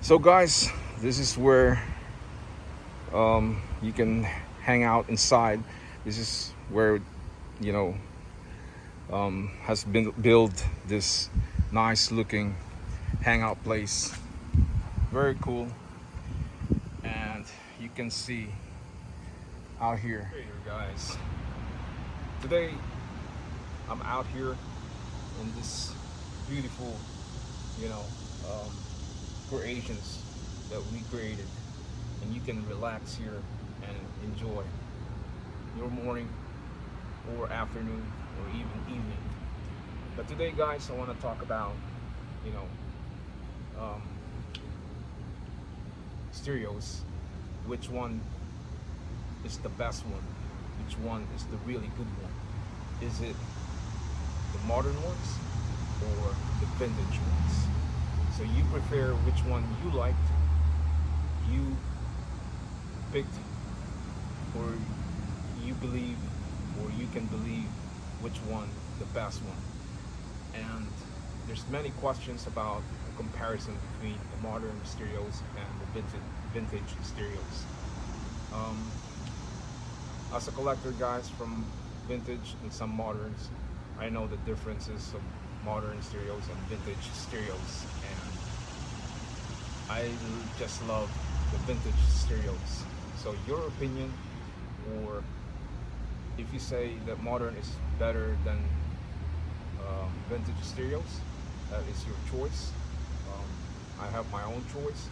So guys, this is where you can hang out inside. This is where you know has been built this nice looking hangout place. Very cool, and you can see out here. Hey there, guys. Today I'm out here in this beautiful, you know, um, creations that we created, and you can relax here and enjoy your morning or afternoon or even evening. But today, guys, I want to talk about, you know, um, stereos. Which one is the best one? Which one is the really good one? Is it the modern ones or the vintage ones? So you prefer which one you liked, you picked, or you believe, or you can believe which one the best one. And there's many questions about the comparison between the modern stereos and the vintage stereos. Um, as a collector, guys, from vintage and some moderns, I know the differences of modern stereos and vintage stereos, and I just love the vintage stereos. So your opinion, or if you say that modern is better than vintage stereos, that is your choice. I have my own choice,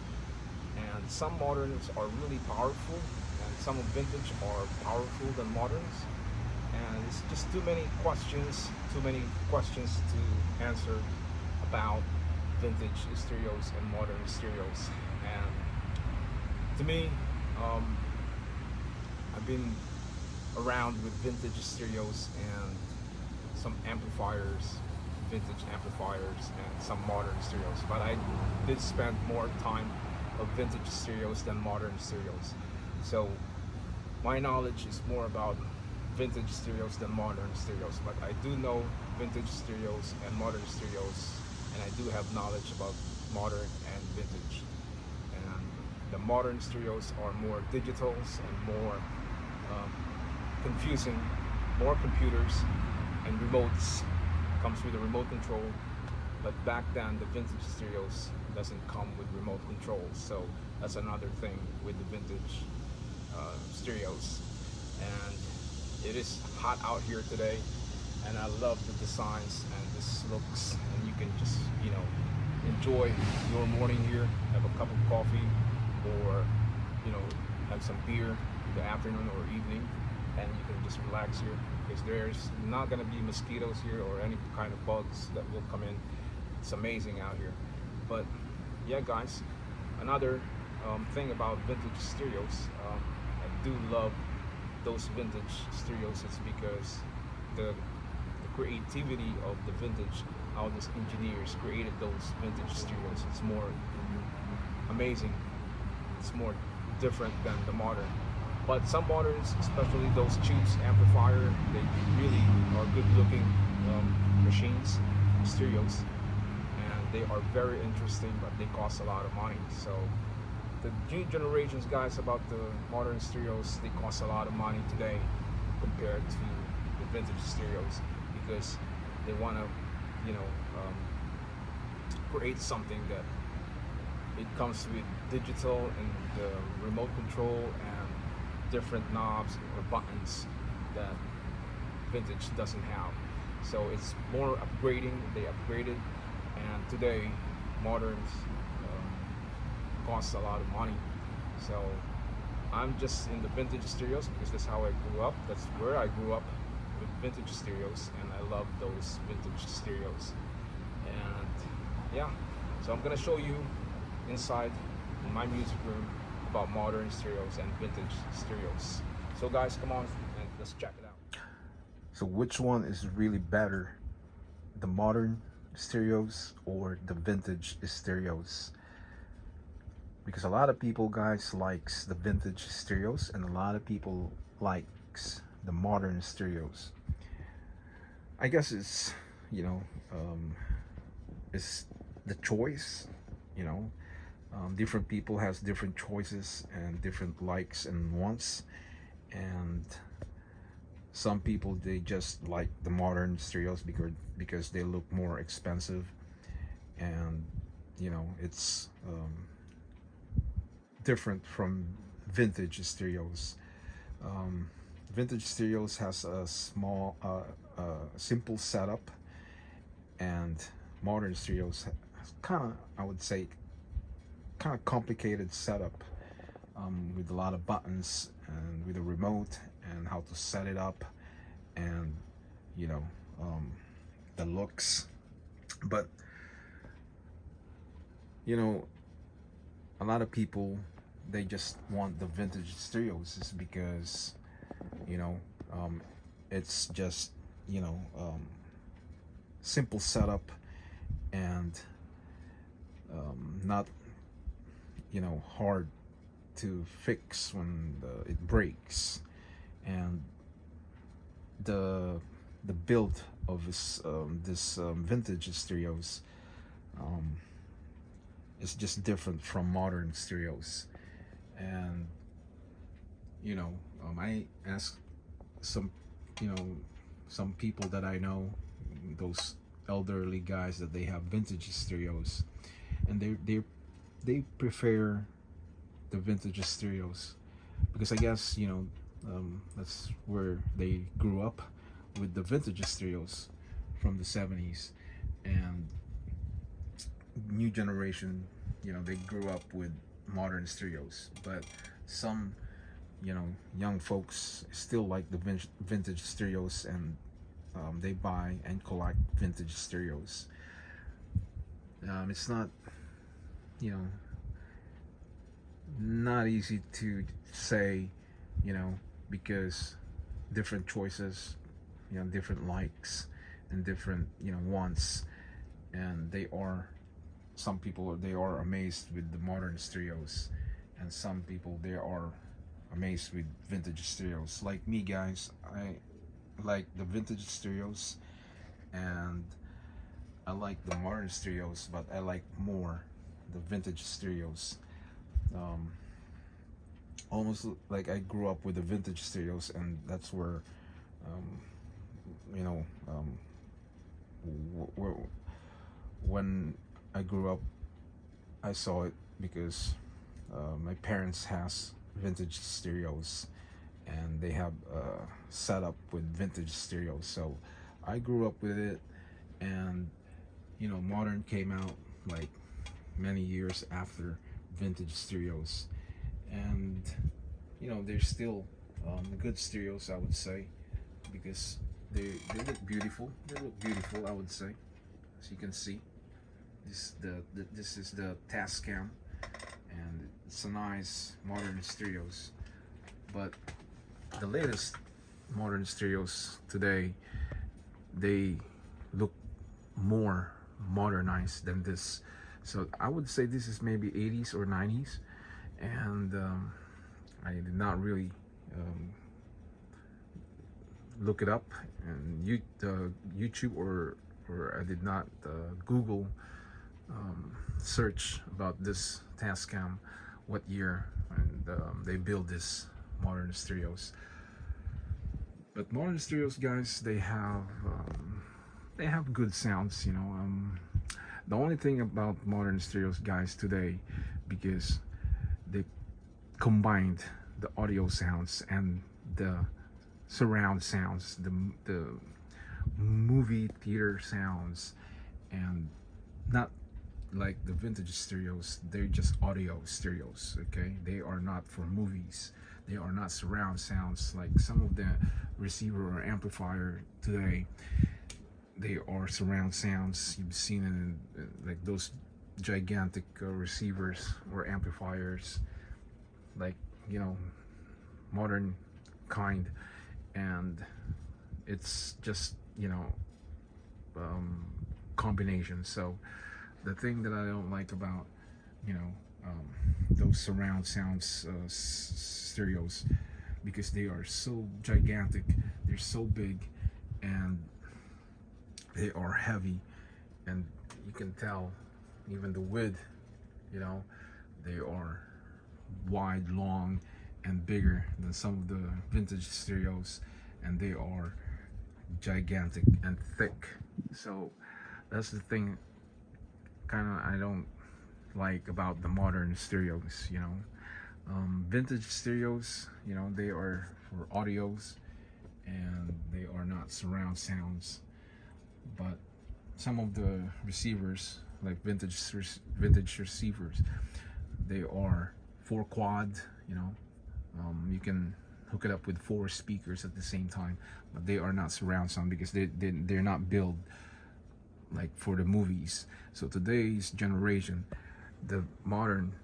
and some moderns are really powerful, and some of vintage are powerful than moderns. And it's just too many questions to answer about vintage stereos and modern stereos. And to me, um, I've been around with vintage stereos and some amplifiers, vintage amplifiers, and some modern stereos. But I did spend more time of vintage stereos than modern stereos. So my knowledge is more about vintage stereos than modern stereos. But I do know vintage stereos and modern stereos, and I do have knowledge about modern and vintage. And the modern stereos are more digitals and more um, confusing, more computers and remotes. Comes with a remote control, but back then the vintage stereos doesn't come with remote controls. So that's another thing with the vintage stereos. And it is hot out here today, and I love the designs and this looks, and you can just enjoy your morning here, have a cup of coffee, or have some beer in the afternoon or evening, and you can just relax here because there's not going to be mosquitoes here or any kind of bugs that will come in. It's amazing out here. But yeah, guys, another thing about vintage stereos, I do love those vintage stereos. It's because the creativity of the vintage, how these engineers created those vintage stereos, it's more amazing. It's more different than the modern. But some moderns, especially those tubes amplifier, they really are good looking machines, stereos, and they are very interesting, but they cost a lot of money. So the new generations, guys, about the modern stereos, they cost a lot of money today compared to the vintage stereos, because they want to, create something that it comes with digital and the remote control and different knobs or buttons that vintage doesn't have. So it's more upgrading. They upgraded, and today moderns cost a lot of money. So I'm just in the vintage stereos because that's how I grew up. That's where I grew up, with vintage stereos, and I love those vintage stereos. And yeah, so I'm gonna show you inside in my music room about modern stereos and vintage stereos. So guys, come on and let's check it out. So which one is really better, the modern stereos or the vintage stereos? Because a lot of people, guys, likes the vintage stereos, and a lot of people likes the modern stereos. I guess it's you know um, it's the choice, you know Different people has different choices and different likes and wants, and some people they just like the modern stereos because they look more expensive, and it's different from vintage stereos. um, Vintage stereos has a small simple setup, and modern stereos kind of, I would say, kind of complicated setup, with a lot of buttons and with a remote and how to set it up, and you know um, the looks. But you know a lot of people, they just want the vintage stereos is because you know um, it's just you know um, simple setup, and not hard to fix when it breaks, and the the build of this vintage stereos um, is just different from modern stereos. And I asked some you know some people that I know, those elderly guys, that they have vintage stereos, and they prefer the vintage stereos because I guess that's where they grew up with the vintage stereos from the 70s. And new generation, they grew up with modern stereos, but some young folks still like the vintage stereos, and they buy and collect vintage stereos. It's not you know not easy to say, you know, because different choices, different likes and different, wants, and some people they are amazed with the modern stereos, and some people they are amazed with vintage stereos. Like me, guys, I like the vintage stereos, and I like the modern stereos, but I like more the vintage stereos. Um, Almost like I grew up with the vintage stereos, and that's where, um, you know, um, when I grew up, I saw it because my parents has vintage stereos, and they have set up with vintage stereos. So I grew up with it, and modern came out like many years after vintage stereos, and they're still good stereos, I would say, because they look beautiful. They look beautiful, I would say. As you can see, this is the Tascam, and it's a nice modern stereos. But the latest modern stereos today, they look more modernized than this. So I would say this is maybe 80s or 90s, and I did not really um, look it up and YouTube, or I did not Google search about this Tascam, what year and they build this modern stereos. But modern stereos, guys, they have good sounds. The only thing about modern stereos, guys, today, because they combined the audio sounds and the surround sounds, the movie theater sounds, and not like the vintage stereos. They're just audio stereos. Okay, they are not for movies. They are not surround sounds like some of the receiver or amplifier today. They are surround sounds. You've seen it in like those gigantic receivers or amplifiers, like modern kind, and it's just combination. So the thing that I don't like about you know those surround sounds stereos, because they are so gigantic, they're so big, and they are heavy, and you can tell even the width, you know They are wide, long, and bigger than some of the vintage stereos, and they are gigantic and thick. So that's the thing kind of I don't like about the modern stereos, you know. Vintage stereos, you know, they are for audios and they are not surround sounds. But some of the receivers, like vintage receivers, they are 4 quad, you know. You can hook it up with 4 speakers at the same time, but they are not surround sound because they're not built like for the movies. So today's generation, the modern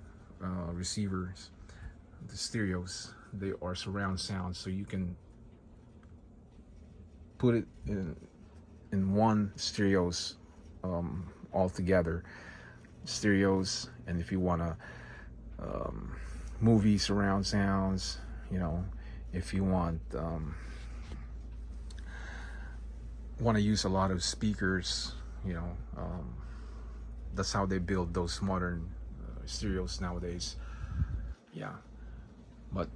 receivers, the stereos, they are surround sound, so you can put it in one stereos all together, stereos. And if you want to movie surround sounds, you know, if you want to use a lot of speakers, you know, that's how they build those modern stereos nowadays. Yeah, but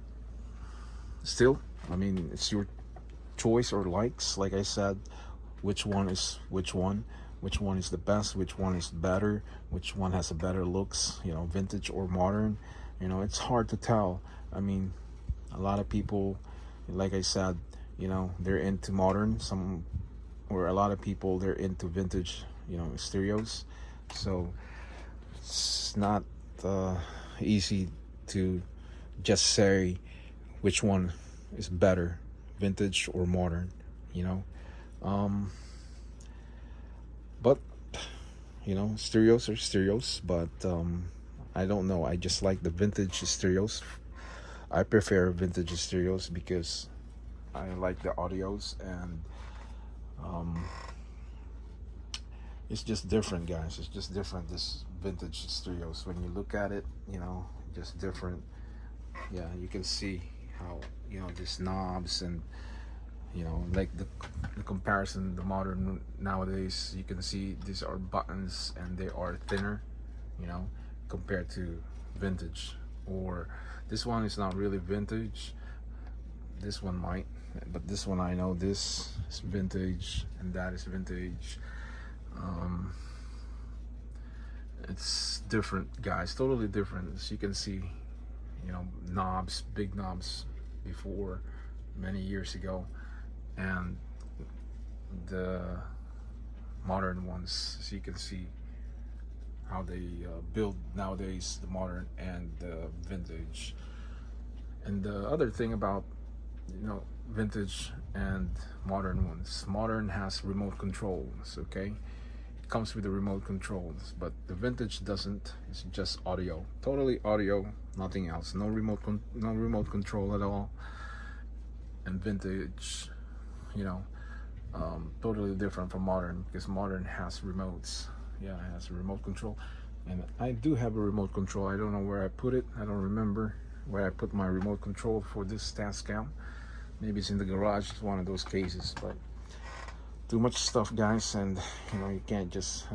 still, I mean, it's your choice or likes. Like I said, which one is which one is the best, which one is better, which one has a better looks, you know, vintage or modern. You know, it's hard to tell. I mean, a lot of people, like I said, you know, they're into modern, some, or a lot of people, they're into vintage, you know, stereos. So it's not easy to just say which one is better, vintage or modern, you know. But you know, stereos are stereos. But I don't know, I just like the vintage stereos. I prefer vintage stereos because I like the audios, and it's just different, guys. It's just different, this vintage stereos. When you look at it, you know, just different. Yeah, you can see how, you know, these knobs, and you know, like the comparison, the modern nowadays, you can see these are buttons and they are thinner, you know, compared to vintage. Or this one is not really vintage, this one might, but this one, I know this is vintage and that is vintage. It's different, guys, totally different. As you can see, you know, knobs, big knobs before, many years ago, and the modern ones. So you can see how they build nowadays, the modern and the vintage. And the other thing about, you know, vintage and modern ones, modern has remote controls, okay? It comes with the remote controls, but the vintage doesn't. It's just audio, totally audio, nothing else. No remote control at all. And vintage, you know, totally different from modern, because modern has remotes. Yeah, it has a remote control, and I do have a remote control. I don't know where I put it. I don't remember where I put my remote control for this Tascam. Maybe it's in the garage. It's one of those cases. But too much stuff, guys, and you know, you can't just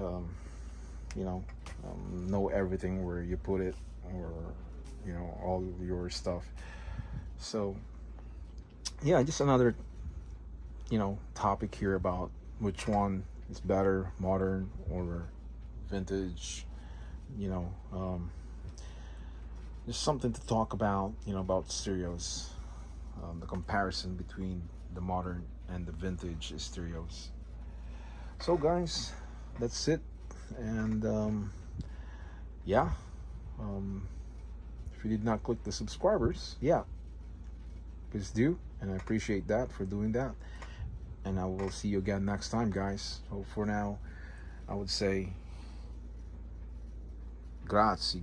you know everything where you put it, or you know, all your stuff. So yeah, just another, you know, topic here about which one is better, modern or vintage. You know, just something to talk about, you know, about stereos, the comparison between the modern and the vintage stereos. So guys, that's it. And yeah, if you did not click the subscribers, yeah, please do, and I appreciate that for doing that. And I will see you again next time, guys. So for now, I would say grazie.